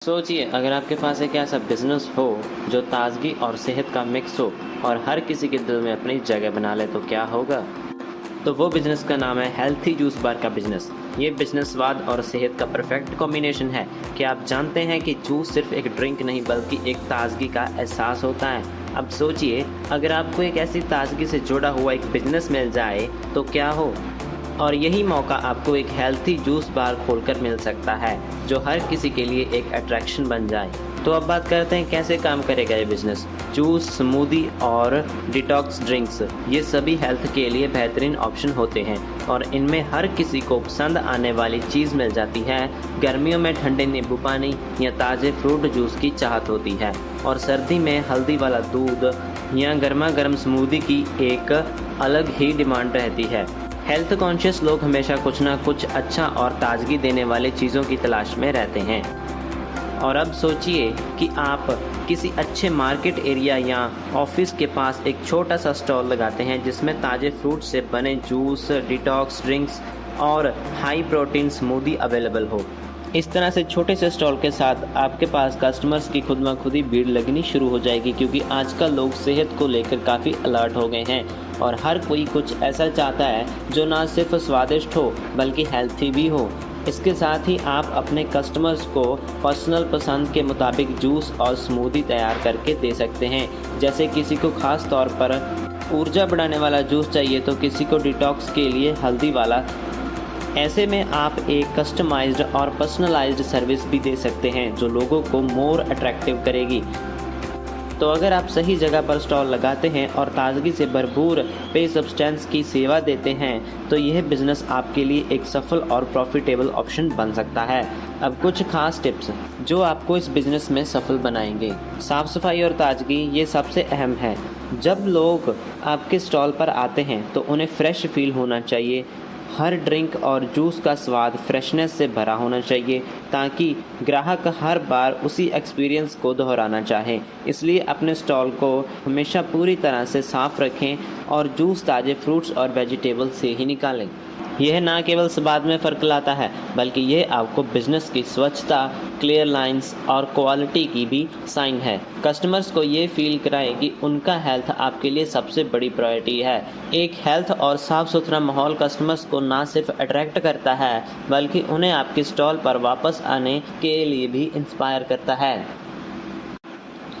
सोचिए अगर आपके पास एक ऐसा बिजनेस हो जो ताजगी और सेहत का मिक्स हो और हर किसी के दिल में अपनी जगह बना ले तो क्या होगा। तो वो बिजनेस का नाम है हेल्थी जूस बार का बिजनेस। ये बिजनेस स्वाद और सेहत का परफेक्ट कॉम्बिनेशन है। क्या आप जानते हैं कि जूस सिर्फ एक ड्रिंक नहीं बल्कि एक ताजगी का एहसास होता है। अब सोचिए अगर आपको एक ऐसी ताजगी से जुड़ा हुआ एक बिजनेस मिल जाए तो क्या हो। और यही मौका आपको एक हेल्थी जूस बार खोलकर मिल सकता है जो हर किसी के लिए एक अट्रैक्शन बन जाए। तो अब बात करते हैं कैसे काम करेगा ये बिजनेस। जूस, स्मूदी और डिटॉक्स ड्रिंक्स ये सभी हेल्थ के लिए बेहतरीन ऑप्शन होते हैं और इनमें हर किसी को पसंद आने वाली चीज़ मिल जाती है। गर्मियों में ठंडे नींबू पानी या ताज़े फ्रूट जूस की चाहत होती है और सर्दी में हल्दी वाला दूध या गर्मा गर्म स्मूदी की एक अलग ही डिमांड रहती है। हेल्थ कॉन्शियस लोग हमेशा कुछ ना कुछ अच्छा और ताजगी देने वाली चीज़ों की तलाश में रहते हैं। और अब सोचिए कि आप किसी अच्छे मार्केट एरिया या ऑफिस के पास एक छोटा सा स्टॉल लगाते हैं जिसमें ताज़े फ्रूट से बने जूस, डिटॉक्स ड्रिंक्स और हाई प्रोटीन स्मूदी अवेलेबल हो। इस तरह से छोटे से स्टॉल के साथ आपके पास कस्टमर्स की खुद ब खुद ही भीड़ लगनी शुरू हो जाएगी, क्योंकि आजकल लोग सेहत को लेकर काफ़ी अलर्ट हो गए हैं और हर कोई कुछ ऐसा चाहता है जो ना सिर्फ स्वादिष्ट हो बल्कि हेल्थी भी हो। इसके साथ ही आप अपने कस्टमर्स को पर्सनल पसंद के मुताबिक जूस और स्मूदी तैयार करके दे सकते हैं। जैसे किसी को ख़ास तौर पर ऊर्जा बढ़ाने वाला जूस चाहिए तो किसी को डिटॉक्स के लिए हल्दी वाला। ऐसे में आप एक कस्टमाइज्ड और पर्सनलाइज्ड सर्विस भी दे सकते हैं जो लोगों को मोर अट्रैक्टिव करेगी। तो अगर आप सही जगह पर स्टॉल लगाते हैं और ताजगी से भरपूर पे सब्सटेंस की सेवा देते हैं तो यह बिजनेस आपके लिए एक सफल और प्रॉफिटेबल ऑप्शन बन सकता है। अब कुछ खास टिप्स जो आपको इस बिजनेस में सफल बनाएंगे। साफ सफाई और ताजगी ये सबसे अहम है। जब लोग आपके स्टॉल पर आते हैं तो उन्हें फ्रेश फील होना चाहिए। हर ड्रिंक और जूस का स्वाद फ्रेशनेस से भरा होना चाहिए ताकि ग्राहक हर बार उसी एक्सपीरियंस को दोहराना चाहे। इसलिए अपने स्टॉल को हमेशा पूरी तरह से साफ रखें और जूस ताज़े फ्रूट्स और वेजिटेबल से ही निकालें। यह ना केवल स्वाद में फ़र्क लाता है बल्कि यह आपको बिजनेस की स्वच्छता, क्लियर लाइंस और क्वालिटी की भी साइन है। कस्टमर्स को ये फील कराए कि उनका हेल्थ आपके लिए सबसे बड़ी प्रायोरिटी है। एक हेल्थ और साफ़ सुथरा माहौल कस्टमर्स को ना सिर्फ अट्रैक्ट करता है बल्कि उन्हें आपके स्टॉल पर वापस आने के लिए भी इंस्पायर करता है।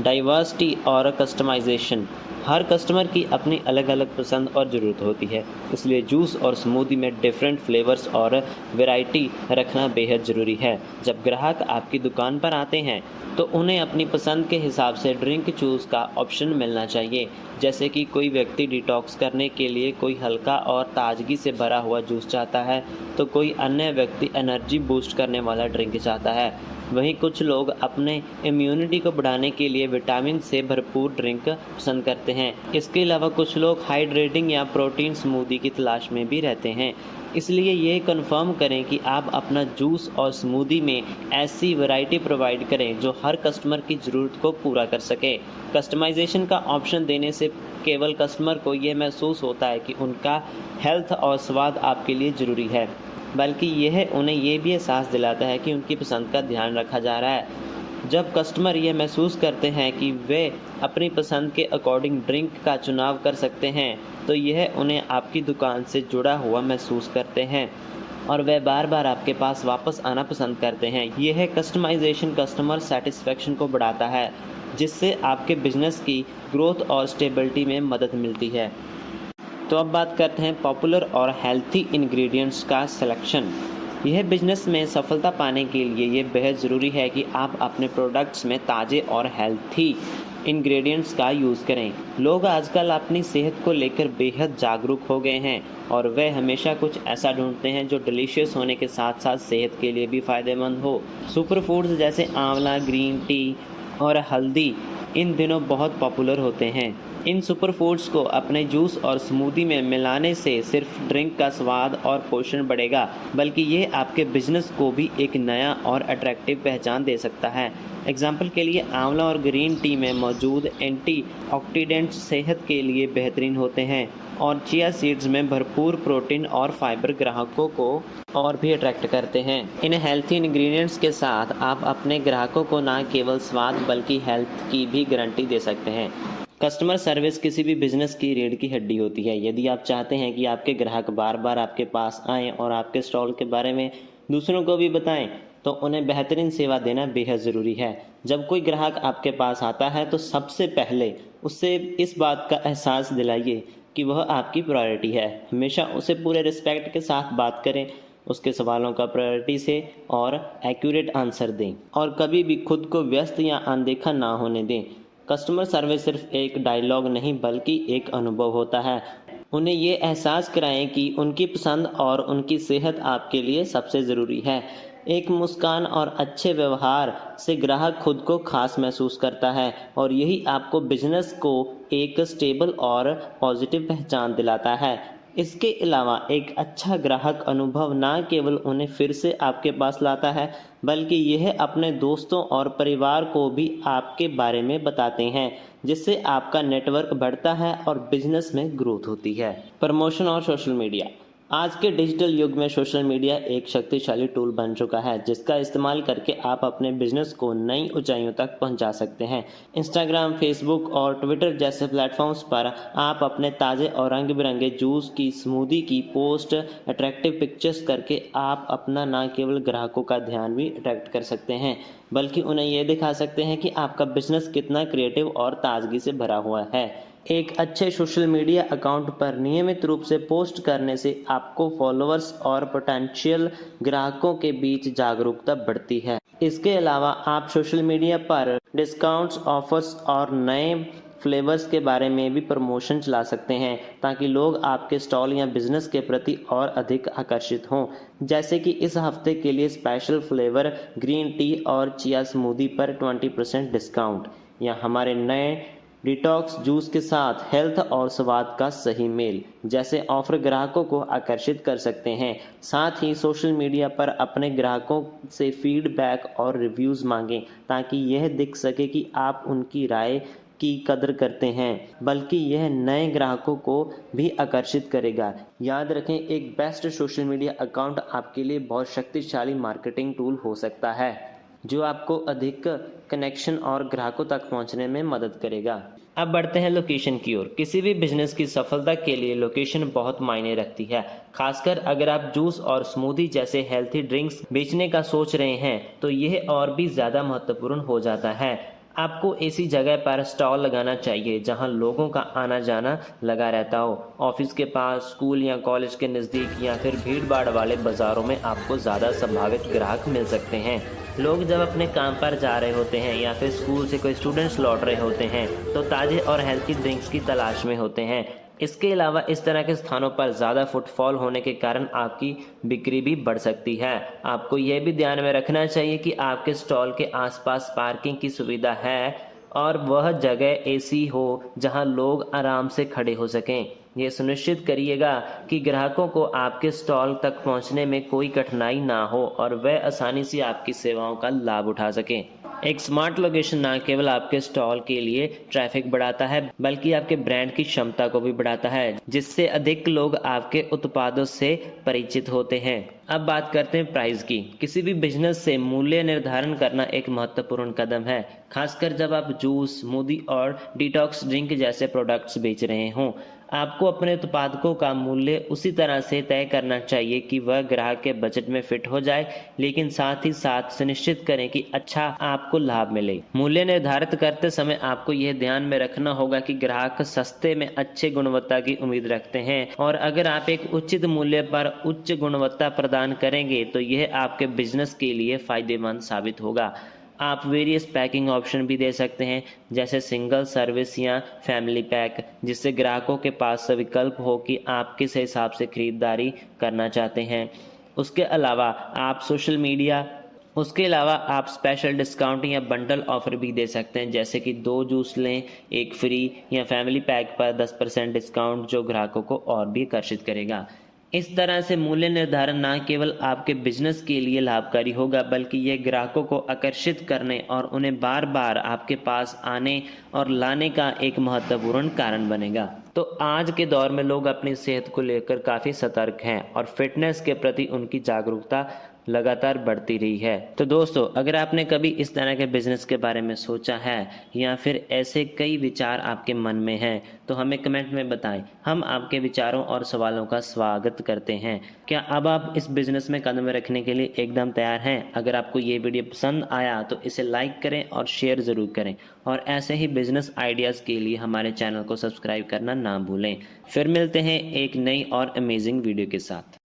डाइवर्सिटी और कस्टमाइजेशन। हर कस्टमर की अपनी अलग अलग पसंद और ज़रूरत होती है, इसलिए जूस और स्मूदी में डिफरेंट फ्लेवर्स और वैरायटी रखना बेहद ज़रूरी है। जब ग्राहक आपकी दुकान पर आते हैं तो उन्हें अपनी पसंद के हिसाब से ड्रिंक चूज़ का ऑप्शन मिलना चाहिए। जैसे कि कोई व्यक्ति डिटॉक्स करने के लिए कोई हल्का और ताजगी से भरा हुआ जूस चाहता है तो कोई अन्य व्यक्ति एनर्जी बूस्ट करने वाला ड्रिंक चाहता है। वहीं कुछ लोग अपने इम्यूनिटी को बढ़ाने के लिए विटामिन से भरपूर ड्रिंक पसंद करते हैं। इसके अलावा कुछ लोग हाइड्रेटिंग या प्रोटीन स्मूदी की तलाश में भी रहते हैं। इसलिए ये कंफर्म करें कि आप अपना जूस और स्मूदी में ऐसी वैरायटी प्रोवाइड करें जो हर कस्टमर की ज़रूरत को पूरा कर सके। कस्टमाइजेशन का ऑप्शन देने से केवल कस्टमर को ये महसूस होता है कि उनका हेल्थ और स्वाद आपके लिए ज़रूरी है, बल्कि यह उन्हें ये भी एहसास दिलाता है कि उनकी पसंद का ध्यान रखा जा रहा है। जब कस्टमर यह महसूस करते हैं कि वे अपनी पसंद के अकॉर्डिंग ड्रिंक का चुनाव कर सकते हैं तो यह उन्हें आपकी दुकान से जुड़ा हुआ महसूस करते हैं और वे बार बार आपके पास वापस आना पसंद करते हैं। यह कस्टमाइजेशन कस्टमर सेटिस्फेक्शन को बढ़ाता है जिससे आपके बिजनेस की ग्रोथ और स्टेबिलिटी में मदद मिलती है। तो अब बात करते हैं पॉपुलर और हेल्थी इंग्रेडिएंट्स का सिलेक्शन। यह बिजनेस में सफलता पाने के लिए ये बेहद ज़रूरी है कि आप अपने प्रोडक्ट्स में ताज़े और हेल्थी इंग्रेडिएंट्स का यूज़ करें। लोग आजकल अपनी सेहत को लेकर बेहद जागरूक हो गए हैं और वे हमेशा कुछ ऐसा ढूंढते हैं जो डिलीशियस होने के साथ साथ सेहत के लिए भी फ़ायदेमंद हो। सुपर फूड्स जैसे आंवला, ग्रीन टी और हल्दी इन दिनों बहुत पॉपुलर होते हैं। इन सुपर फूड्स को अपने जूस और स्मूदी में मिलाने से सिर्फ ड्रिंक का स्वाद और पोषण बढ़ेगा, बल्कि ये आपके बिजनेस को भी एक नया और अट्रैक्टिव पहचान दे सकता है। एग्जाम्पल के लिए आंवला और ग्रीन टी में मौजूद एंटीऑक्सीडेंट्स सेहत के लिए बेहतरीन होते हैं और चिया सीड्स में भरपूर प्रोटीन और फाइबर ग्राहकों को और भी अट्रैक्ट करते हैं। इन हेल्थी इंग्रेडिएंट्स के साथ आप अपने ग्राहकों को न केवल स्वाद बल्कि हेल्थ की भी गारंटी दे सकते हैं। कस्टमर सर्विस किसी भी बिजनेस की रीढ़ की हड्डी होती है। यदि आप चाहते हैं कि आपके ग्राहक बार बार आपके पास आएं और आपके स्टॉल के बारे में दूसरों को भी बताएं, तो उन्हें बेहतरीन सेवा देना बेहद ज़रूरी है। जब कोई ग्राहक आपके पास आता है तो सबसे पहले उससे इस बात का एहसास दिलाइए कि वह आपकी प्रायोरिटी है। हमेशा उसे पूरे रिस्पेक्ट के साथ बात करें, उसके सवालों का प्रायोरिटी से और एक्यूरेट आंसर दें और कभी भी खुद को व्यस्त या अनदेखा ना होने दें। कस्टमर सर्विस सिर्फ एक डायलॉग नहीं बल्कि एक अनुभव होता है। उन्हें ये एहसास कराएं कि उनकी पसंद और उनकी सेहत आपके लिए सबसे ज़रूरी है। एक मुस्कान और अच्छे व्यवहार से ग्राहक खुद को खास महसूस करता है और यही आपको बिजनेस को एक स्टेबल और पॉजिटिव पहचान दिलाता है। इसके अलावा एक अच्छा ग्राहक अनुभव न केवल उन्हें फिर से आपके पास लाता है, बल्कि यह अपने दोस्तों और परिवार को भी आपके बारे में बताते हैं, जिससे आपका नेटवर्क बढ़ता है और बिजनेस में ग्रोथ होती है। प्रमोशन और सोशल मीडिया। आज के डिजिटल युग में सोशल मीडिया एक शक्तिशाली टूल बन चुका है, जिसका इस्तेमाल करके आप अपने बिजनेस को नई ऊंचाइयों तक पहुंचा सकते हैं। इंस्टाग्राम, फेसबुक और ट्विटर जैसे प्लेटफॉर्म्स पर आप अपने ताज़े और रंग बिरंगे जूस की, स्मूदी की पोस्ट, अट्रैक्टिव पिक्चर्स करके आप अपना न केवल ग्राहकों का ध्यान भी अट्रैक्ट कर सकते हैं, बल्कि उन्हें ये दिखा सकते हैं कि आपका बिजनेस कितना क्रिएटिव और ताजगी से भरा हुआ है। एक अच्छे सोशल मीडिया अकाउंट पर नियमित रूप से पोस्ट करने से आपको फॉलोअर्स और पोटेंशियल ग्राहकों के बीच जागरूकता बढ़ती है। इसके अलावा आप सोशल मीडिया पर डिस्काउंट्स, ऑफर्स और नए फ्लेवर्स के बारे में भी प्रमोशन चला सकते हैं, ताकि लोग आपके स्टॉल या बिजनेस के प्रति और अधिक आकर्षित हों। जैसे कि इस हफ्ते के लिए स्पेशल फ्लेवर ग्रीन टी और चिया स्मूदी पर 20% डिस्काउंट, या हमारे नए डिटॉक्स जूस के साथ हेल्थ और स्वाद का सही मेल जैसे ऑफर ग्राहकों को आकर्षित कर सकते हैं। साथ ही सोशल मीडिया पर अपने ग्राहकों से फीडबैक और रिव्यूज़ मांगें, ताकि यह दिख सके कि आप उनकी राय की कदर करते हैं, बल्कि यह नए ग्राहकों को भी आकर्षित करेगा। याद रखें, एक बेस्ट सोशल मीडिया अकाउंट आपके लिए बहुत शक्तिशाली मार्केटिंग टूल हो सकता है, जो आपको अधिक कनेक्शन और ग्राहकों तक पहुंचने में मदद करेगा। अब बढ़ते हैं लोकेशन की ओर। किसी भी बिजनेस की सफलता के लिए लोकेशन बहुत मायने रखती है, खासकर अगर आप जूस और स्मूदी जैसे हेल्थी ड्रिंक्स बेचने का सोच रहे हैं तो यह और भी ज़्यादा महत्वपूर्ण हो जाता है। आपको ऐसी जगह पर स्टॉल लगाना चाहिए जहां लोगों का आना जाना लगा रहता हो। ऑफिस के पास, स्कूल या कॉलेज के नज़दीक या फिर भीड़ भाड़ वाले बाज़ारों में आपको ज़्यादा संभावित ग्राहक मिल सकते हैं। लोग जब अपने काम पर जा रहे होते हैं या फिर स्कूल से कोई स्टूडेंट्स लौट रहे होते हैं तो ताज़े और हेल्थी ड्रिंक्स की तलाश में होते हैं। इसके अलावा इस तरह के स्थानों पर ज़्यादा फुटफॉल होने के कारण आपकी बिक्री भी बढ़ सकती है। आपको यह भी ध्यान में रखना चाहिए कि आपके स्टॉल के आसपास पार्किंग की सुविधा है और वह जगह ऐसी हो जहां लोग आराम से खड़े हो सकें। ये सुनिश्चित करिएगा कि ग्राहकों को आपके स्टॉल तक पहुंचने में कोई कठिनाई ना हो और वह आसानी से आपकी सेवाओं का लाभ उठा सकें। एक स्मार्ट लोकेशन न केवल आपके स्टॉल के लिए ट्रैफिक बढ़ाता है, बल्कि आपके ब्रांड की क्षमता को भी बढ़ाता है, जिससे अधिक लोग आपके उत्पादों से परिचित होते हैं। अब बात करते हैं प्राइस की। किसी भी बिजनेस से मूल्य निर्धारण करना एक महत्वपूर्ण कदम है, खासकर जब आप जूस, स्मूदी और डिटॉक्स ड्रिंक जैसे प्रोडक्ट्स बेच रहे हों। आपको अपने उत्पादों का मूल्य उसी तरह से तय करना चाहिए कि वह ग्राहक के बजट में फिट हो जाए, लेकिन साथ ही साथ सुनिश्चित करें कि अच्छा आपको लाभ मिले। मूल्य निर्धारित करते समय आपको यह ध्यान में रखना होगा कि ग्राहक सस्ते में अच्छे गुणवत्ता की उम्मीद रखते हैं, और अगर आप एक उचित मूल्य पर उच्च गुणवत्ता प्रदान करेंगे तो यह आपके बिजनेस के लिए फायदेमंद साबित होगा। आप वेरियस पैकिंग ऑप्शन भी दे सकते हैं, जैसे सिंगल सर्विस या फैमिली पैक, जिससे ग्राहकों के पास विकल्प हो कि आप किस हिसाब से खरीदारी करना चाहते हैं। उसके अलावा आप सोशल मीडिया उसके अलावा आप स्पेशल डिस्काउंट या बंडल ऑफर भी दे सकते हैं, जैसे कि 2 जूस लें 1 फ्री, या फैमिली पैक पर 10% डिस्काउंट, जो ग्राहकों को और भी आकर्षित करेगा। इस तरह से मूल्य निर्धारण न केवल आपके बिजनेस के लिए लाभकारी होगा, बल्कि यह ग्राहकों को आकर्षित करने और उन्हें बार बार आपके पास आने और लाने का एक महत्वपूर्ण कारण बनेगा। तो आज के दौर में लोग अपनी सेहत को लेकर काफ़ी सतर्क हैं और फिटनेस के प्रति उनकी जागरूकता लगातार बढ़ती रही है। तो दोस्तों, अगर आपने कभी इस तरह के बिजनेस के बारे में सोचा है या फिर ऐसे कई विचार आपके मन में हैं, तो हमें कमेंट में बताएं। हम आपके विचारों और सवालों का स्वागत करते हैं। क्या अब आप इस बिजनेस में कदम रखने के लिए एकदम तैयार हैं? अगर आपको ये वीडियो पसंद आया तो इसे लाइक करें और शेयर ज़रूर करें, और ऐसे ही बिजनेस आइडियाज़ के लिए हमारे चैनल को सब्सक्राइब करना ना भूलें। फिर मिलते हैं एक नई और अमेजिंग वीडियो के साथ।